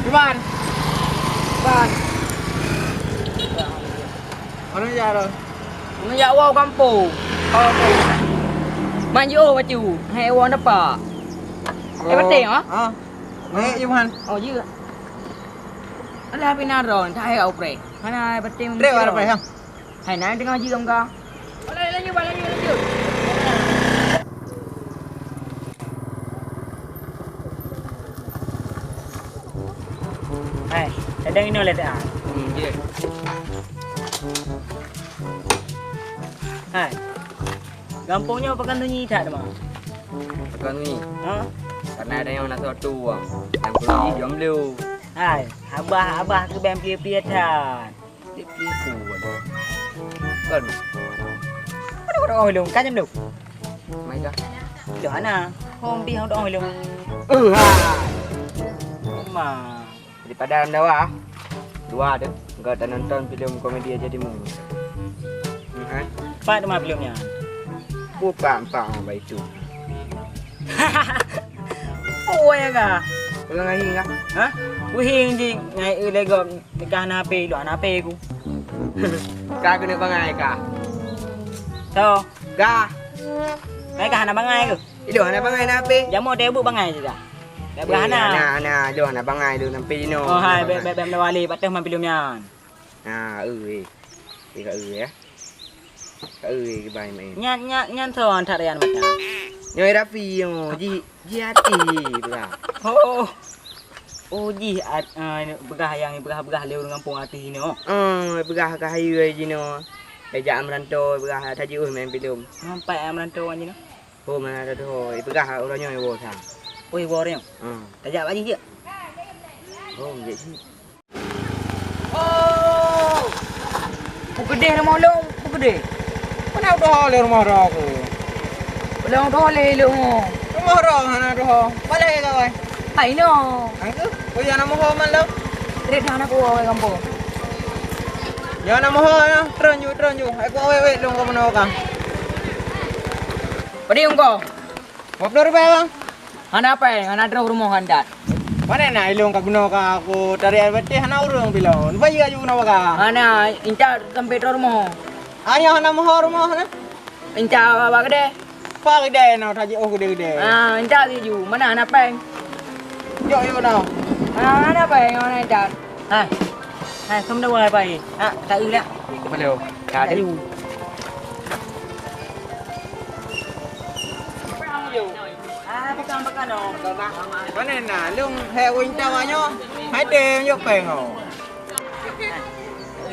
Ban. Ban. Ano nangyari? Menjawab kampung. Kampung. Manjo baju. Hewan apa? Penting hả? Nghe yêu han. Dữ. Ada pinaron, tak hay opre. Mana penting. Trek ada apa ya? Hai nai tengah ji kamu ka. Lanjut. Hai, sedang ini oleh dah. Ya. Hai. Gampangnya apa kan tunyi tak ada mah? Kan ni. Ha? Karena ada yang nak satu ah. Yang perlu jom lu. Hai, abah ke bang pia-pia tan. Tipu. Kan. Ada orang hilung kan jam tu. Mai dah. Dah ana. Hong pi hong dong hilung. Ha. Ma. Daripada anda wah. Dua ada. Enggak ada nonton filem komedi aja di mana. Ha. Pak nama filmnya. Bukan baik itu. Oh ya ka. Ulang lagi enggak? Ha? Wihing ji ngai lego nikah na pe do na pe ku. Kak kena bangai kak. So, Kak. ngai ka na bangai ku. Ido ana bangai na pe. Jamo debu bangai juga. Dak berhana. Ana ido ana bangai do nampi no. Oh hai be wali patah man filmnya. À thì cả á cả cái bài mày Nyan thon tharian macam. nhoi ra phi ji hati lah Oh ji begah yang begah leu dengan kampung hati ni oh. Begah ke hayu ji no. Ejak merantau begah thaji main film. Sampai merantau anji no. Oh mana ada tu. Begah orang nyoi wo sang. Oi wo reng. Tajak baji je. Oh vậy chứ. Gede rumah long, gede. Mana dah le rumah ro ke? Long dah le lu. Rumah ro mana dah. Balik ke kau? Hai no. Angku, kau jangan nama ho man lo. Trek dah nak buat kampung. Jangan nama ho na. Tron ju. Aku we long kau mana kau? Padi engkau. $50 bang. Hana apa? Hana drop rumah handat. Mana nak ilong ka guna ka aku dari bete hana urang bilon. Bayi aju na waga. Hana inca sampai drop rumah. Aya hana moho rumah hana. Inca apa gede? Pa gede na thaji oh gede. Inca di ju. Mana hana apa? Yo na. Hana apa? Hana inca. Hai, không đâu rồi vậy. Tak ư lẹ. Belum. Ka Tak ư. Bukan oh. Mana nak lung he wing tawanyo. Hai de yo pengo.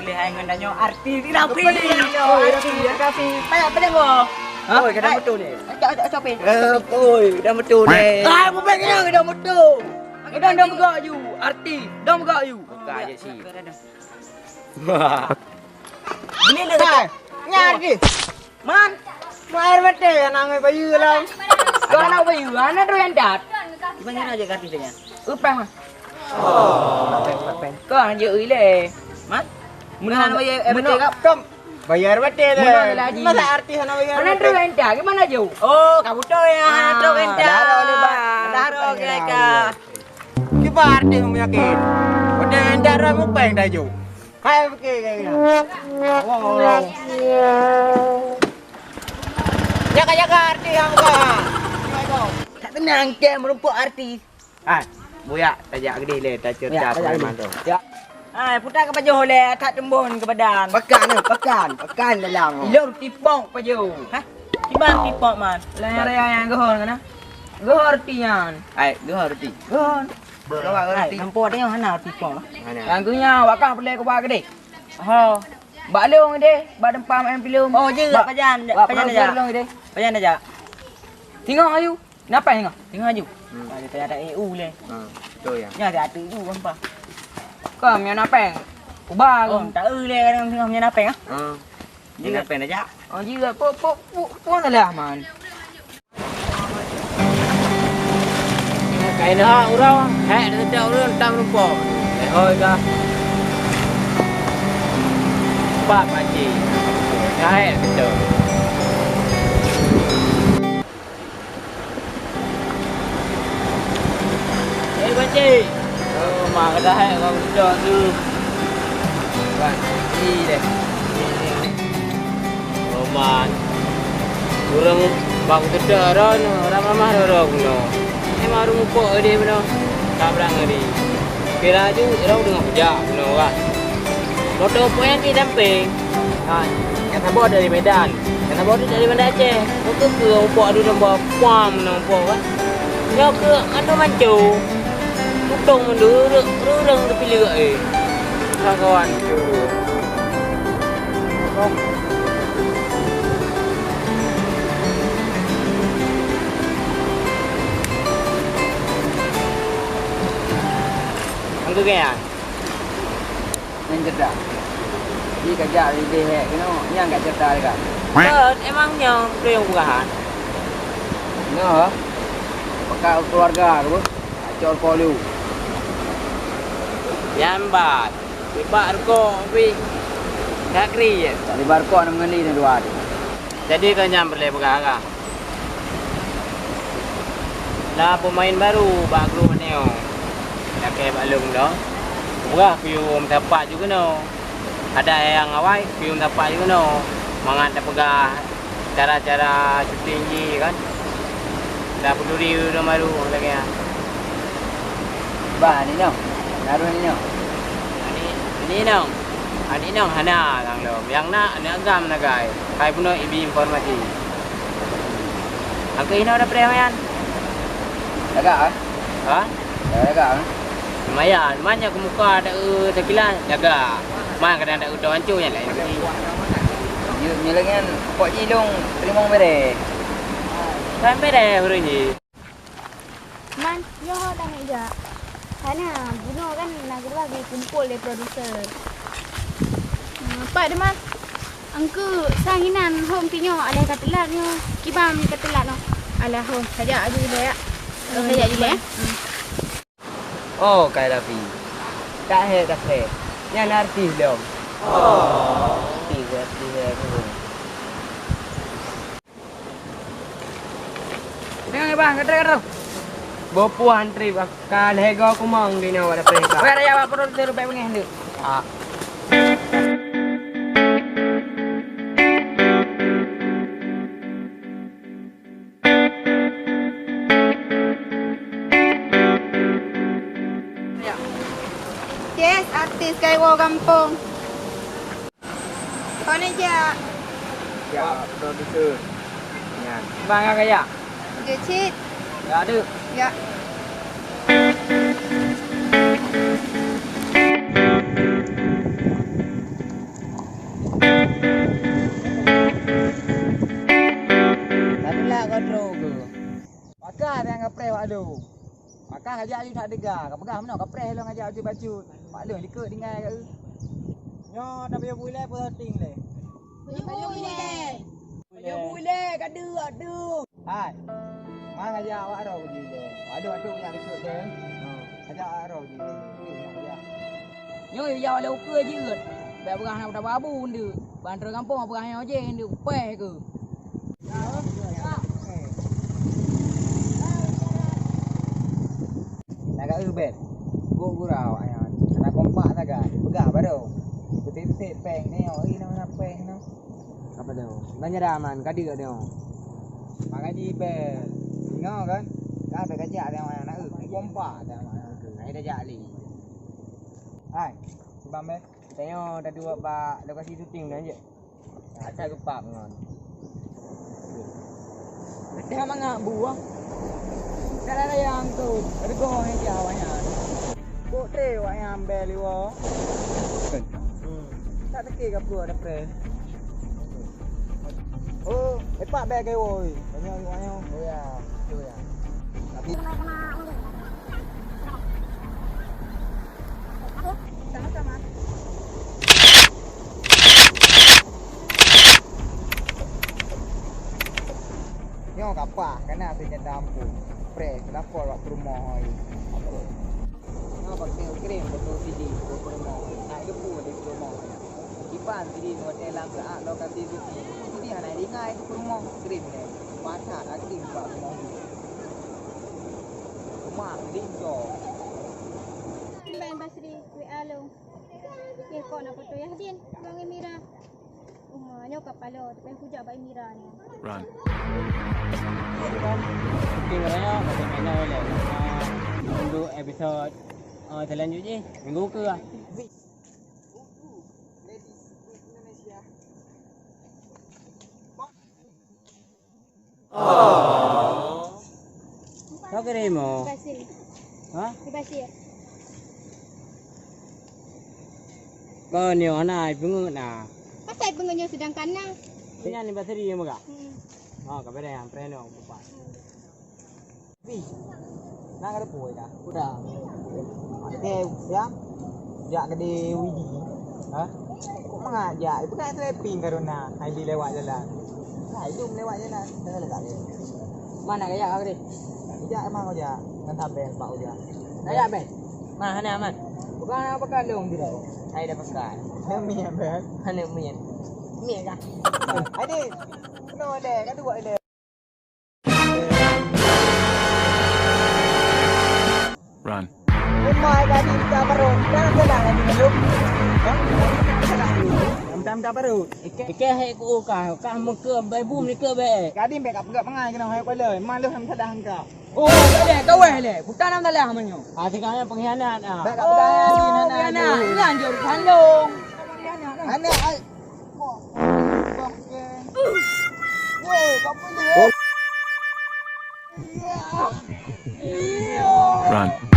Lihat dengan danyo arti di rapi. Arti. Payah pedeng oh. Oi, ka dah betul ni. Coba. Oi, dah betul ni. Mau pengen dah betul. Dah megak you. Arti. Dah megak you. Ka je si. Beli dah. Nyari. Man. Mair bete nang bayu lah. Kau nak bayu, hana drop handat. Gimana aja kartisnya? Upang. Kau hanya ui le. Mas? Mana bayar bete kap? Kom. Bayar bete le. Mana lagi? Masa arti hana bayar. Hana drop handat. Gimana jauh? Oh, kabuto ya. Drop enda. Daro ka. Kiba arti mo yakin. Bete enda ra mo peng dah ju. Hai ke ke. Wow. Jaga arti yang ka. Tak tenang ke merumpuk artis. Buyak tajak gede le, tajak preman tu. Ya. Putar ke baju le, tak tembun ke badan. Pekan dalam. Ilor tipong paju. Gimana tipok man? Layar yang gohor kana. Gohor tian. Dua roti. Gohor. Dua roti. Nampak dia hana tipok. Yang kunya wakah boleh ke bawah gede. Oh. Bak leong gede, bak dempam main film. Oh, je pajan aja. Pajan aja. Tengok ayu. Napa tengok? Tengok aju. Ada ada EU le. Tu ya. Nya ada tu hampa. Kau yang napa? Ubah Oh, tak le kadang tengok nya napeng ah. Dia nak pen aja. Oh, juga pun lah man. Kain ha urang, hek dah tahu urang tam lupa. Hoi ka. Pak paci. Hek betul. Paci. Oh, mak dah. dah tu. Bang, ini deh. Roman. Orang bang tidak ron, orang mamah dorong no. Emang rumah pok dia benar. Tak berang ni. Kira ju orang dengan kerja benar kan. Motor pok yang di damping. Ha, yang tabur dari Medan. Yang tabur dari Banda Aceh. Motor ke pok ada nombor pam nombor kan. Yo ke anu mancu. Tutung mundur, rurang terpilih kawan tu. Angku kaya? Yang cerdak. Di kerja di deh, kena yang kat cerdak dekat. Emangnya dia yang bukan? No. Pakai keluarga tu. Acor polu. Yambat. Ibak rko pi. Kakri je. Di barko nak mengendi ni dua hari. Jadi kan nyam boleh bergara. Lah pemain baru bak group ni oh. Nak ke balung dah. Berah pium tapak juga no. Ada yang awai pium tapak juga no. Mangat dah pegah cara-cara shooting je kan. Dah peduli dah baru lagi ah. Bah ni no. Naruh ni no. Ini nong. Ani nong hana lang lo. Yang nak ni agam na guys. Kai puno ibi informasi. Angka ini ada perayaan. Agak ah. Ha? Agak ah. Lumayan, banyak ke muka ada tekilan jaga. Man kadang ada udah hancur yang lain lagi. Ni lagi kan pok jilong terima mere. Sampai dah hari ni. Man, yo dah meja. Karena bunuh kan nak bagi kumpul dari produser. Apa dia man? Angku sanginan home tinyo ada katelan nyo. Kibam katelan no. Alah home saja aja dulu ya. Saja dulu ya. Oh, kayak Rafi. Tak he tak he. Yang artis dong. Oh. Artis tu. Tengok bang, kata. Bopuan trip bakal hego kumang di nawa ada peka. Wei raya apa perlu terus baik pengen dek. Ah. Yes, artis kayak gua kampung. Kau ni je. Ya, produser. Ya. Bang kaya. Gecit. Ya ada. Ya. Tadilah kontrol ke. Maka yang ngepre waduh. Maka ngajak ayu tak dega. Kau pegang mana kau pre lo ngajak ayu baju. Maklum dikut dengar ke. Nyo dah biar boleh apa ting le. Boleh. Boleh boleh ada. Hai. Mang ngajak awak ro pergi le. Aduh yang dikut ke. Ngajak awak ro pergi. Nyo ya wala ukur je. Baik perang nak babu ndu. Bantar kampung apa perang je ndu. Peh ke. Agak ubet. Gurau ayam. Nak kompak agak. Pegang baru. Betit-betit peng ni. Oi nak peng no. Apa dah? Banyak raman kadi ke dia. Makanya bel. Tengok kan? Dah berkajak dia nak kompak dah mak. Ai dah jali. Hai. Sebab bel. Tengok dah dua bak lokasi syuting dah je. Ada kepak ngon. Ada mangak buah. Dah ada yang tu. Ada kau yang jawabnya. Kok tre wak yang ambil liwa. Tak teki ke apa ada pre. Oh, epak beg ke woi. Banyak liwanya. Oh ya. Tu ya. Tapi Sama-sama. Yo kapah kena tu dampu. Pre, lapor wak rumah oi. Yo pakai kirim betul CD ke rumah. Nak depu di rumah. Kipan CD hotel lang ke lokasi suci. CD ana ringai ke rumah kirim ni. Masa lagi buat rumah. Rumah rinjo. Din Basri, WA lo. Ya kau nak foto ya Din, Bang Emira. Umanya kapalo, tapi hujak Bang Emira ni. Run. Okey, orangnya macam mana boleh. Untuk episod selanjutnya, minggu ke lah. Kau kirim mo? Basri. Ha? Di Basri ya. Kau ni mana bunga na? Pasal pengenyo sedang kanang. Punya ni bateri yang maga. Hmm. Oh, kau beri yang preno buat. Bi. Nak ada poi dah. Udah. Okey, ya. Jak gede widi. Ha? Kok mengajak? Itu kan trapping karuna. Hai di lewat jalan. Hai jom lewat jalan. Dah lekat dia. Mana kaya kau ni? Jak emang kau jak. Dengan tabel pak kau jak. Kaya ben. Mana aman? Bukan apa kalung tidak. Saya dah pakai. Demi ya, Ben. Mana mian? Mian dah. Adik. No deh, kan tu buat deh. Run. Umai tadi kita perut. Kan jalan lagi belum. Minta perut. Ikan hai ku kah muka bai boom ni ke bai. Kadi mek ap enggak mengai kena hai kau Malu ham sadah hangka. Oh, tak ada. Kau le. Bukan nama dalam manyo. Sekarang pengkhianat ah. Mek ap dah ni nana. Yana, lanjut kandung. Ana ai. Woi, kau boleh. Run.